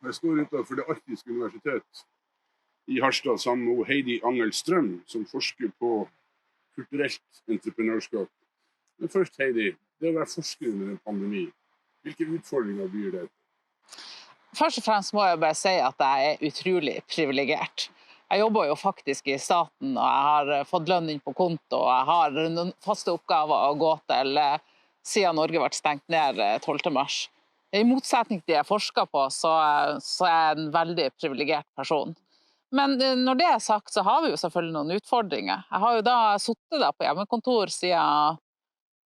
Jeg står utenfor det arktiske universitet i Harstad sammen med Heidi Angel Strøm, som forsker på kulturelt entreprenørskap. Men først, Heidi, det å være forsker under en pandemi, hvilke utfordringer byr det? Først og fremst må jeg bare si at jeg er utrolig privilegert. Jeg jobber jo faktisk i staten, og jeg har fått lønn inn på konto, og jeg har noen faste oppgaver å gå til siden Norge ble stengt ned 12. mars. I motsetning til det jeg forsker på, så er jeg en veldig privilegert person. Men når det er sagt, så har vi jo selvfølgelig noen utfordringer. Jeg har jo da sittet på hjemmekontor siden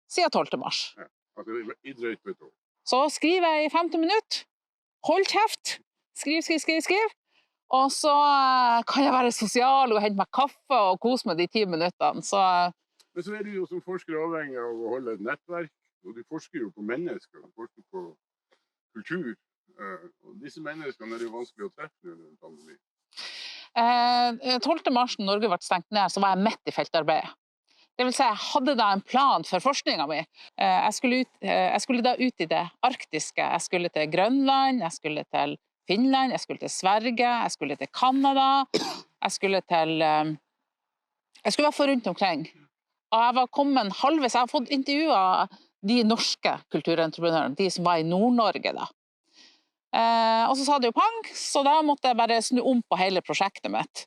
12. mars. Ja, altså i drøyt på et år. Så skriver jeg i 50 minutter. Hold kjeft! Skriv. Og så kan jeg være sosial og hente meg kaffe og kose med de 10 minuttene. Men så er du jo som forsker avhengig av å holde et nettverk, og du forsker jo på mennesker, du forsker på kultur. Og disse menneskene er det jo vanskelig å treffe under en pandemi. 12. mars, når Norge ble stengt ned, så var jeg midt i feltarbeidet. Det vil si, jeg hadde da en plan for forskningen min. Jeg skulle da ut i det arktiske. Jeg skulle til Grønland, jeg skulle til Finland, jeg skulle til Sverige, jeg skulle til Kanada, jeg skulle i hvert fall rundt omkring. Og jeg var kommet halvveis, jeg har fått intervjuet de norske kulturentreprenørene, de som var i Nord-Norge da. Og så sa det jo pang, så da måtte jeg bare snu om på hele prosjektet mitt.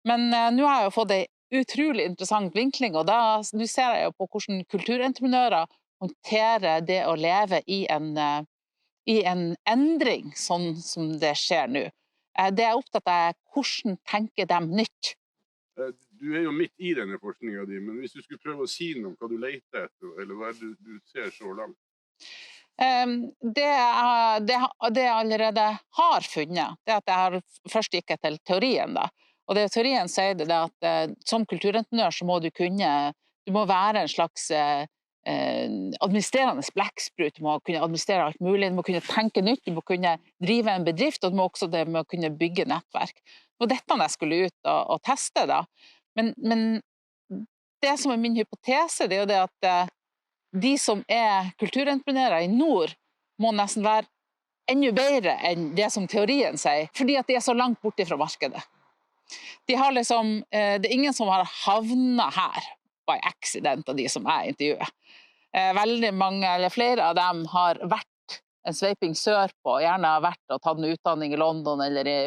Men nå har jeg jo fått en utrolig interessant vinkling, og nå ser jeg jo på hvordan kulturentreprenører håndterer det å leve i en endring, sånn som det skjer nå. Det jeg er opptatt av, hvordan tenker de nytt. Du er jo midt i denne forskningen din, men hvis du skulle prøve å si noe om hva du leter etter, eller hva du ser så langt? Det jeg allerede har funnet, det at jeg først gikk til teorien da. Og det teorien sier det at som kulturentreprenør så må du må være en slags administrerende blekksprut, du må kunne administrere alt mulig, du må kunne tenke nytt, du må kunne drive en bedrift, og du må også kunne bygge nettverk. Og dette jeg skulle ut og teste da. Men det som er min hypotese, det er jo det at de som er kulturentreprenører i nord må nesten være enda bedre enn det som teorien sier, fordi at de er så langt borte fra markedet. Det er ingen som har havnet her by accident av de som jeg intervjuer. Veldig mange, eller flere av dem har vært en sveiping sørpå, gjerne har vært og tatt en utdanning i London eller i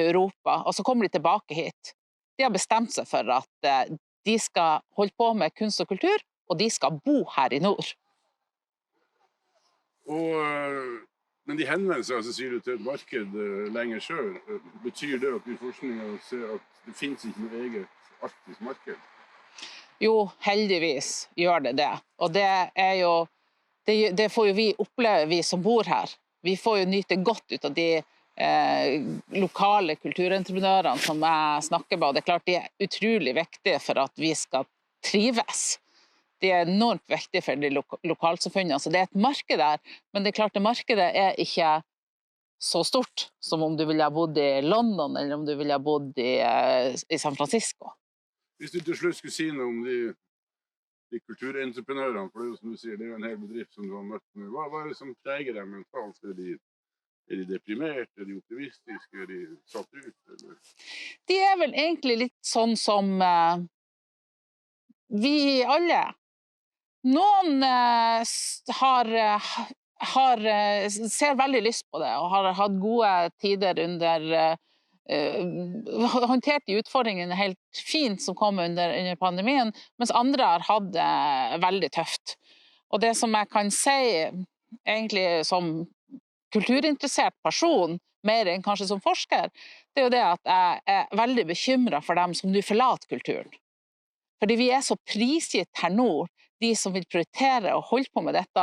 Europa, og så kommer de tilbake hit. De har bestemt seg for at de skal holde på med kunst og kultur, og de skal bo her i nord. Men de henvender seg, så sier du til et marked lenger sør. Betyr det at i forskningen ser at det finnes ikke noe eget arktisk marked? Jo, heldigvis gjør det det. Og det er jo, det får jo vi oppleve, vi som bor her. Vi får jo nyte godt ut av de lokale kulturentreprenørene som jeg snakker med, og det er klart de er utrolig viktige for at vi skal trives. De er enormt viktige for de lokalsamfunnene, så det er et marked der, men det er klart det markedet er ikke så stort som om du ville ha bodd i London, eller om du ville ha bodd i San Francisco. Hvis du til slutt skulle si noe om de kulturentreprenørene, for det er jo som du sier, det er jo en hel bedrift som du har møtt med, hva er det som preger dem mentalt? Er de deprimert, er de optimistiske, er de satt ut? Eller? De er vel egentlig litt sånn som vi alle. Noen ser veldig lyst på det, og har hatt gode tider håndtert de utfordringene helt fint som kom under pandemien, mens andre har hatt det veldig tøft. Og det som jeg kan si, egentlig som kulturinteressert person, mer enn kanskje som forsker, det er jo det at jeg er veldig bekymret for dem som nå forlater kulturen. Fordi vi er så prisgitt her nord, de som vil prioritere og holde på med dette.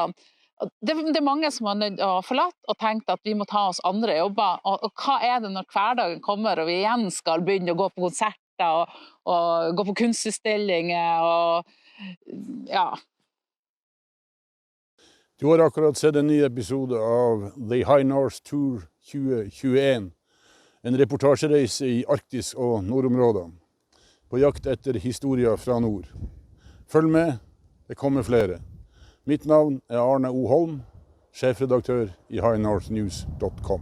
Det er mange som har nødt å forlate og tenkt at vi må ta oss andre jobber. Og hva er det når hverdagen kommer og vi igjen skal begynne å gå på konserter og gå på kunstutstillinger og ja. Du har akkurat sett en ny episode av The High North Tour 2021. En reportasjereise i Arktis og nordområdene. På jakt etter historier fra nord. Følg med, det kommer flere. Mitt navn er Arne O. Holm, sjefredaktør i highnorthnews.com.